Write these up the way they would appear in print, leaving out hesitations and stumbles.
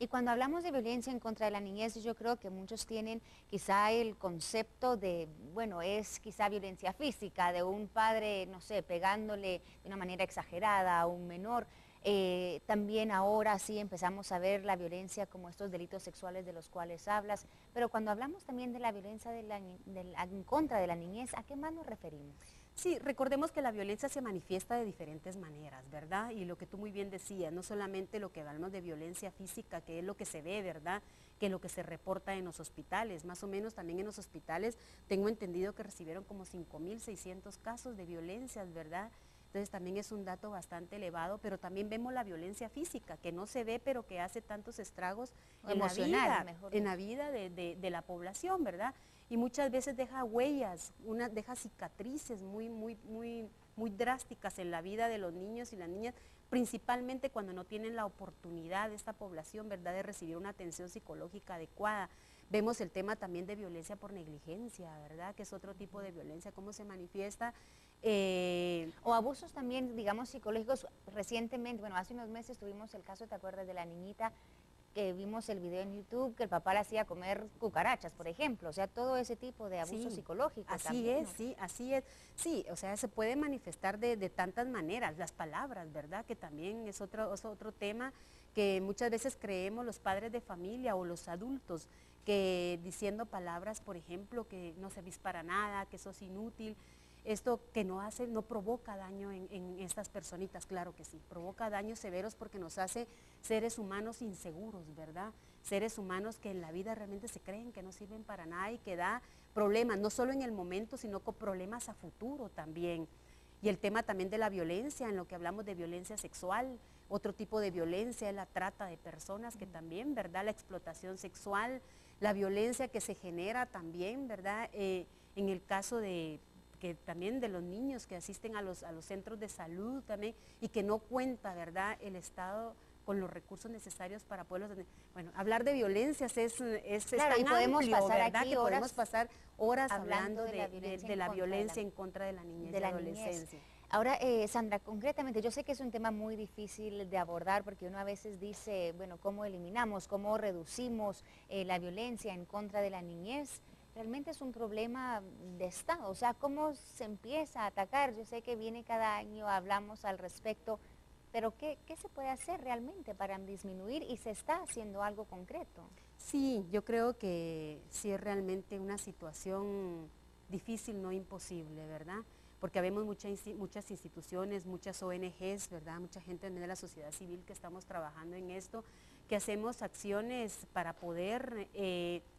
Y cuando hablamos de violencia en contra de la niñez, yo creo que muchos tienen quizá el concepto de, bueno, es quizá violencia física, de un padre, no sé, pegándole de una manera exagerada a un menor. También ahora sí empezamos a ver la violencia como estos delitos sexuales de los cuales hablas, pero cuando hablamos también de la violencia en contra de la niñez, ¿a qué más nos referimos? Sí, recordemos que la violencia se manifiesta de diferentes maneras, ¿verdad? Y lo que tú muy bien decías, no solamente lo que hablamos de violencia física, que es lo que se ve, ¿verdad? Que es lo que se reporta en los hospitales. Más o menos también en los hospitales tengo entendido que recibieron como 5.600 casos de violencias, ¿verdad? Entonces también es un dato bastante elevado, pero también vemos la violencia física, que no se ve, pero que hace tantos estragos Emocional, mejor en la dicho. vida de la población, ¿verdad? Y muchas veces deja huellas, deja cicatrices muy drásticas en la vida de los niños y las niñas, principalmente cuando no tienen la oportunidad de esta población, ¿verdad?, de recibir una atención psicológica adecuada. Vemos el tema también de violencia por negligencia, ¿verdad?, que es otro tipo de violencia, cómo se manifiesta. O abusos también, digamos, psicológicos. Recientemente, bueno, hace unos meses tuvimos el caso, ¿te acuerdas de la niñita que vimos el video en YouTube, que el papá le hacía comer cucarachas, por ejemplo? O sea, todo ese tipo de abuso Sí, psicológico así también, es, ¿no? sí, así es. Sí, o sea, se puede manifestar de tantas maneras, las palabras, ¿verdad? Que también es otro tema que muchas veces creemos los padres de familia o los adultos, que diciendo palabras, por ejemplo, que no servís para nada, que sos inútil, esto que no hace, no provoca daño en estas personitas, claro que sí, provoca daños severos porque nos hace seres humanos inseguros, ¿verdad? Seres humanos que en la vida realmente se creen que no sirven para nada y que da problemas, no solo en el momento, sino con problemas a futuro también. Y el tema también de la violencia, en lo que hablamos de violencia sexual, otro tipo de violencia es la trata de personas, que también, ¿verdad? La explotación sexual, la violencia que se genera también, ¿verdad? En el caso de que también de los niños que asisten a los centros de salud también y que no cuenta, ¿verdad?, el Estado con los recursos necesarios para poderlos... Bueno, hablar de violencias es Claro, y tan podemos amplio, pasar ¿verdad?, aquí que podemos horas pasar horas hablando hablando de la violencia de en la contra violencia en contra de la niñez de y la niñez. adolescencia. Ahora, Sandra, concretamente, yo sé que es un tema muy difícil de abordar porque uno a veces dice, bueno, ¿cómo eliminamos, cómo reducimos la violencia en contra de la niñez? Realmente es un problema de Estado, o sea, ¿cómo se empieza a atacar? Yo sé que viene cada año, hablamos al respecto, pero ¿qué se puede hacer realmente para disminuir y se está haciendo algo concreto? Sí, yo creo que sí es realmente una situación difícil, no imposible, ¿verdad? Porque habemos muchas instituciones, muchas ONGs, ¿verdad? Mucha gente también de la sociedad civil que estamos trabajando en esto, que hacemos acciones para poder,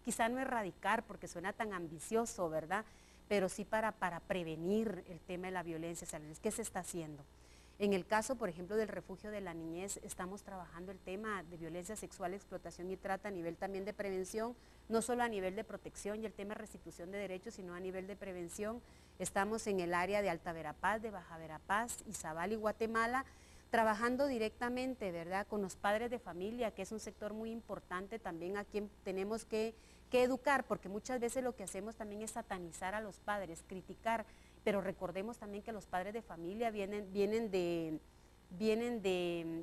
quizá no erradicar, porque suena tan ambicioso, ¿verdad? Pero sí para prevenir el tema de la violencia. O sea, ¿qué se está haciendo? En el caso, por ejemplo, del refugio de la niñez, estamos trabajando el tema de violencia sexual, explotación y trata a nivel también de prevención, no solo a nivel de protección y el tema de restitución de derechos, sino a nivel de prevención. Estamos en el área de Alta Verapaz, de Baja Verapaz, Izabal y Guatemala, trabajando directamente, ¿verdad?, con los padres de familia, que es un sector muy importante también a quien tenemos que educar, porque muchas veces lo que hacemos también es satanizar a los padres, criticar, pero recordemos también que los padres de familia vienen de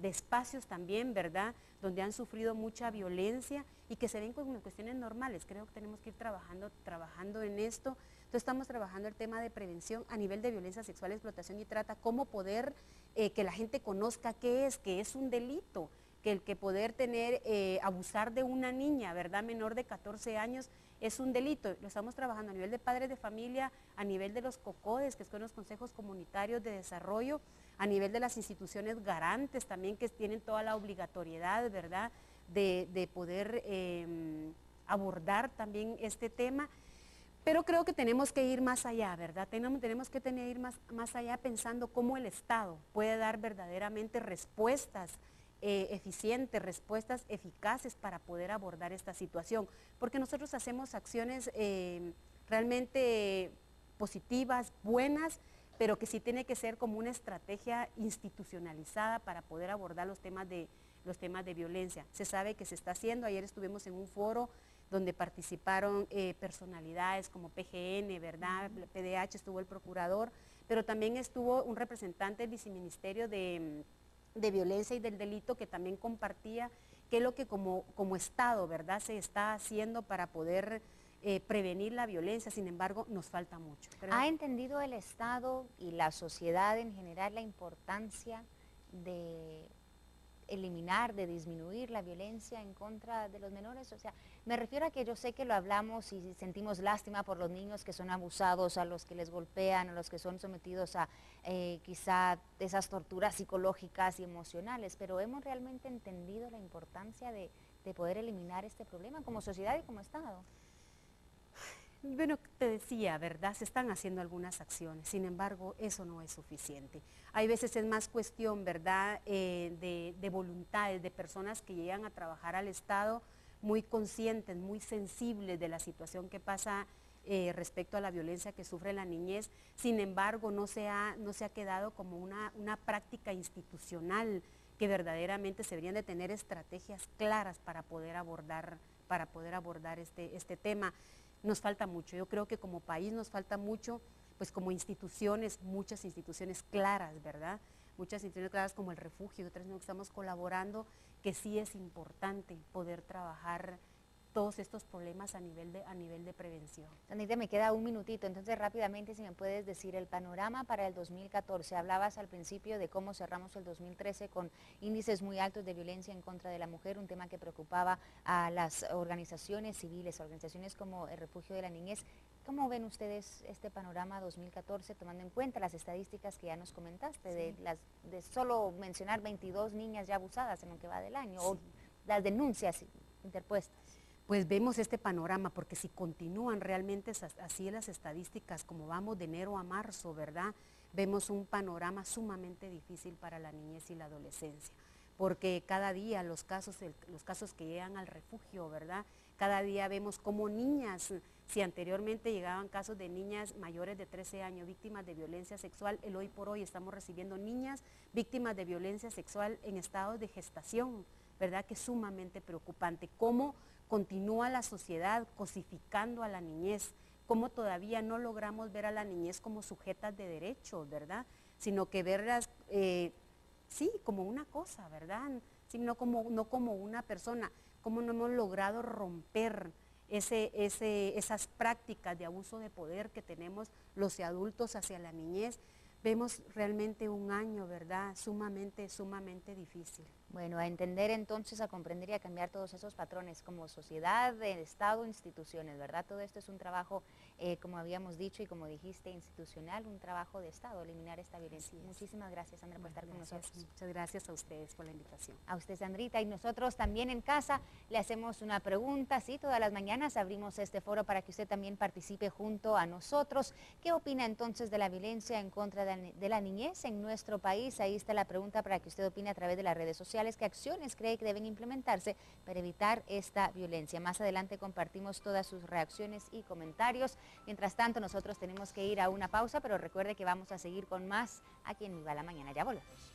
espacios también, ¿verdad?, donde han sufrido mucha violencia y que se ven como cuestiones normales. Creo que tenemos que ir trabajando en esto. Entonces estamos trabajando el tema de prevención a nivel de violencia sexual, explotación y trata, cómo poder que la gente conozca qué es, que es un delito, que el que poder tener, abusar de una niña, ¿verdad?, menor de 14 años, es un delito. Lo estamos trabajando a nivel de padres de familia, a nivel de los COCODES, que son los consejos comunitarios de desarrollo, a nivel de las instituciones garantes también, que tienen toda la obligatoriedad, ¿verdad?, de poder abordar también este tema. Pero creo que tenemos que ir más allá, ¿verdad? Tenemos que ir más allá pensando cómo el Estado puede dar verdaderamente respuestas eficientes, respuestas eficaces para poder abordar esta situación. Porque nosotros hacemos acciones realmente positivas, buenas, pero que sí tiene que ser como una estrategia institucionalizada para poder abordar los temas de violencia. Se sabe que se está haciendo. Ayer estuvimos en un foro donde participaron personalidades como PGN, ¿verdad?, PDH, estuvo el procurador, pero también estuvo un representante del viceministerio de violencia y del delito, que también compartía qué es lo que como Estado, ¿verdad?, se está haciendo para poder prevenir la violencia. Sin embargo, nos falta mucho. ¿Ha entendido el Estado y la sociedad en general la importancia de eliminar, de disminuir la violencia en contra de los menores? O sea, me refiero a que yo sé que lo hablamos y sentimos lástima por los niños que son abusados, a los que les golpean, a los que son sometidos a quizá esas torturas psicológicas y emocionales, pero ¿hemos realmente entendido la importancia de poder eliminar este problema como sociedad y como Estado? Bueno, te decía, ¿verdad? Se están haciendo algunas acciones, sin embargo, eso no es suficiente. Hay veces es más cuestión, ¿verdad?, de voluntades, de personas que llegan a trabajar al Estado muy conscientes, muy sensibles de la situación que pasa respecto a la violencia que sufre la niñez. Sin embargo, no se ha quedado como una práctica institucional que verdaderamente se deberían de tener estrategias claras para poder abordar este tema. Nos falta mucho, yo creo que como país nos falta mucho, pues como instituciones, muchas instituciones claras, ¿verdad? Muchas instituciones claras como el refugio, otras no, que estamos colaborando, que sí es importante poder trabajar todos estos problemas a nivel de prevención. Sandrita, me queda un minutito, entonces rápidamente si me puedes decir el panorama para el 2014. Hablabas al principio de cómo cerramos el 2013 con índices muy altos de violencia en contra de la mujer, un tema que preocupaba a las organizaciones civiles, organizaciones como el Refugio de la Niñez. ¿Cómo ven ustedes este panorama 2014, tomando en cuenta las estadísticas que ya nos comentaste, Sí, de solo mencionar 22 niñas ya abusadas en lo que va del año, sí, o las denuncias interpuestas? Pues vemos este panorama, porque si continúan realmente así las estadísticas, como vamos de enero a marzo, ¿verdad?, vemos un panorama sumamente difícil para la niñez y la adolescencia, porque cada día los casos que llegan al refugio, ¿verdad?, cada día vemos como niñas, si anteriormente llegaban casos de niñas mayores de 13 años víctimas de violencia sexual, hoy por hoy estamos recibiendo niñas víctimas de violencia sexual en estados de gestación, ¿verdad?, que es sumamente preocupante. ¿Cómo continúa la sociedad cosificando a la niñez? ¿Cómo todavía no logramos ver a la niñez como sujetas de derechos, ¿verdad?, sino que verlas, sí, como una cosa, ¿verdad?, sí, no como una persona? ¿Cómo no hemos logrado romper esas prácticas de abuso de poder que tenemos los adultos hacia la niñez? Vemos realmente un año, ¿verdad?, sumamente difícil. Bueno, a entender entonces, a comprender y a cambiar todos esos patrones como sociedad, Estado, instituciones, ¿verdad? Todo esto es un trabajo, como habíamos dicho y como dijiste, institucional, un trabajo de Estado, eliminar esta violencia. Muchísimas gracias, Sandra, por estar con nosotros. Muchas gracias a ustedes por la invitación. A usted, Sandrita, y nosotros también en casa le hacemos una pregunta, sí, todas las mañanas abrimos este foro para que usted también participe junto a nosotros. ¿Qué opina entonces de la violencia en contra de la niñez en nuestro país? Ahí está la pregunta para que usted opine a través de las redes sociales. ¿Qué acciones cree que deben implementarse para evitar esta violencia? Más adelante compartimos todas sus reacciones y comentarios. Mientras tanto, nosotros tenemos que ir a una pausa, pero recuerde que vamos a seguir con más aquí en Viva la Mañana. Ya volvemos.